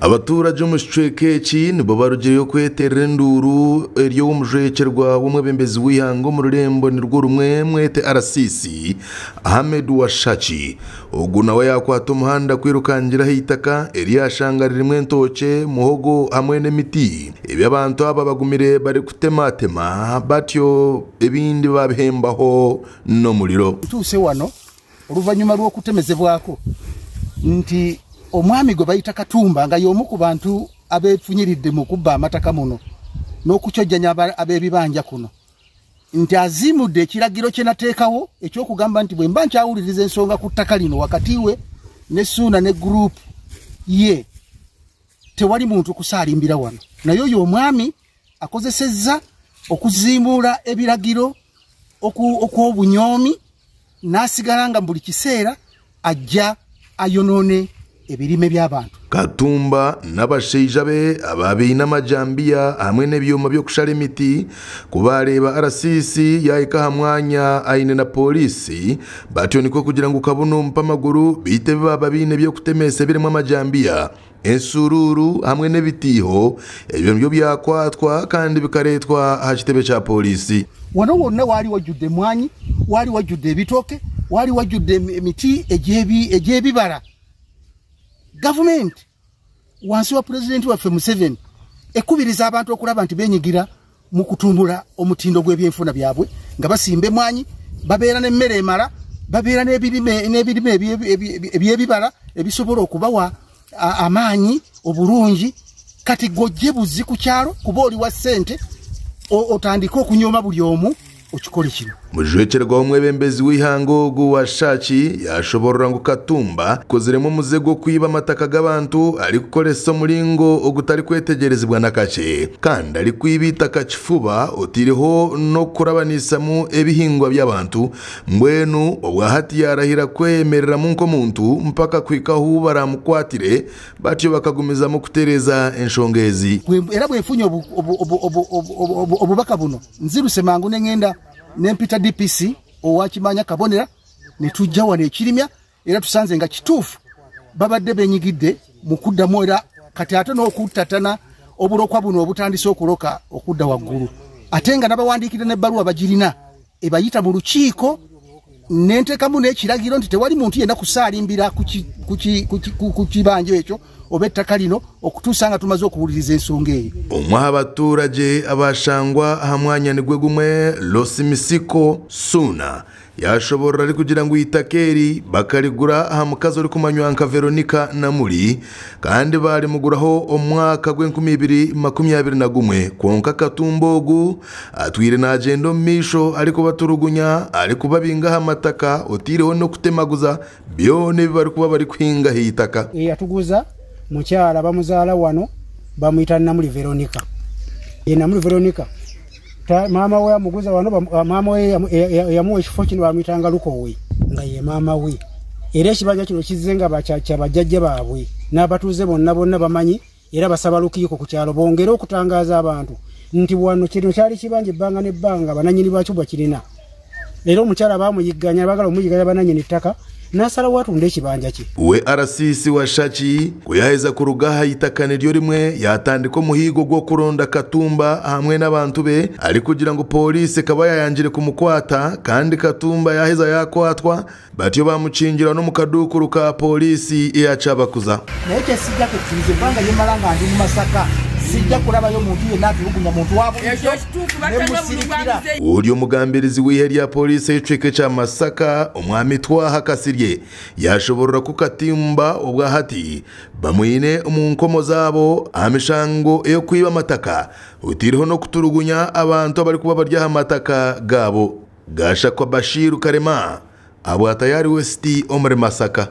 abaturage mu Shwekeki nibo barugiye kweterera induru eryo umujekerwa w'umwebembezi w'ihango mu rurembo ni rwo rumwe mwete RCC Ahmed Washachi ugu nawe yakwata umuhanda kwirukangira hitaka eriyashangarira imwe ntoke muhogo hamwe n'emiti ibi abantu aba bagumire bari kutematema batyo ebindi babihembaho no muliro tuse wano oluvanyuma lwo kutemezebwako nti omwami gwe bayita Katumba nga y'omu ku bantu abefunyiridde mu kubba amataka muno n'okukyojjanya ab'ebibanja kuno nti azimudde ekiragiro kye nateekawo ekyokugamba nti bwe mba nkyawuliriza ensonga ku ttaka lino wakati we ne Ssuuna ne group ye tewali muntu kusaalimbira wano naye oyo omwami akozesezza okuzimbula ebiragiro okw'obunyoomi n'asigala nga buli kiseera ajja ayonone ebirime by'abantu. Katumba n'abashaija be ababiina amajambiya hamwe n'ebyuma by'okushara emiti kubareba RCC yahika ha mwanya aine na polisi batyo niko kugira ngo kabuno mpamaguru bite baba bine by'okutemesa birimo amajambiya ensururu hamwe n'ebitiho ebyo byo byakwatwa kandi bikaretwa ha kitebe cya polisi. Wano wonna wali wajudde mwanyi wali wajudde ebitoke wali wajudde emiti egyebibala. Government wansi wa president waffe Museveni ekubiriza abantu okulaba nti benyigira mu kutumbula omutindo gw'ebyenfuna byabwe nga basimbe mwanyi babeera n'emmere emala babeera n'ebirime ebyebibala ebisobola okubawa amaanyi obulungi kati gojje buzi ku kyalo kuba oli wa ssente otandika okunyoma buli omu okikole kino. Mujekerwa w'umwebembezi w'ihango ogu Washachi yashoborera ngo Katumba koziremo muzego kwiba amataka g'abantu ari gukoresa mulingo ogutari kwetegerezibwa nakake kandi ari kwibita kakifuba otiriho no kurabanisamu ebihingwa by'abantu mbwenu obwahati yarahira kwemerera munko muntu mpaka kwikaho baramukwatire batyo bakagumiza mu kutereza enshongezi era bwefunye obubaka buno nziruse mangu n'engenda nempita DPC owakimanya kabonera ne tujja wane ekirimya era tusanze nga kituufu babadde benyigidde mu kuddamu era kati ate n'okuttatana obulokwa buno obutandise okuloka okudda waggulu ate nga n'abawandiikire n'ebbaluwa bagirina ebayita mu lukiiko n'enteekamu n'ekiragiro nti tewali muntu yenna kusaalimbira ku kibanja ekyo oba ettaka lino okutuusa nga tumaze okuwuliriza ensonga eyo. Omwa abaturage abashangwa aha mwanya nigwe gumwe Losimisiko Ssuuna yashoborera ari kugira ngo itaka eri bakarigura aha mukazi ori kumanywa nka Veronica Namuli kandi bari muguraho omwaka gw'2021 konka Katumba ogu atwire n'agenda omumisho ariko baturugunya ariko babinga amataka otireho no kutemaguza byone bari kuba bari kuhinga hitaka yatuguza mukyala bamuzaala wano bamuyita Namuli Veronica Namuli Veronica mama we amuguza wano mama we yamuwa ekifo kino bamuyitanga Lukowe nga ye mama we era ekibanja kino kizenga bakyacha bajjajja baabwe n'abatuuze bonna bamanyi era basaba lukiiko ku kyalo bongera okutangaza abantu nti wano kino kyali kibanja ebbanga n'ebbanga bananyini bakyo bakirina era omukyala baamuyigganya bagala omuyiganya bananyini ttaka nasala watunda ekibanja kye. We RCC Washachi kuyaheza kurugaha itaka niryo rimwe yatandika omuhigo gwo kuronda Katumba hamwe n'abantu be ari kugira ngo polisi kaba yayanjire kumukwata kandi Katumba yaheza yakwatwa batyo bamucingira no mukadukuru ka polisi eyacabakuza. Naye sijja kukiriza banga yemalanga ndi mu Masaka sijja kulaba yo muntu yenna atugunya muntu wabo Udio mugambirizi w'ihe lya polisi y'ekicweka kya Masaka omwami Twaha Kasirye yashoborera ku Katumba obwahati bamwine mu nkomo zabo amishango eyo kwiba amataka utiriho no kuturugunya abantu abari kuba barya amataka gabo. Gasha kwa Bashiru Karema abwa tayari West Omre Masaka.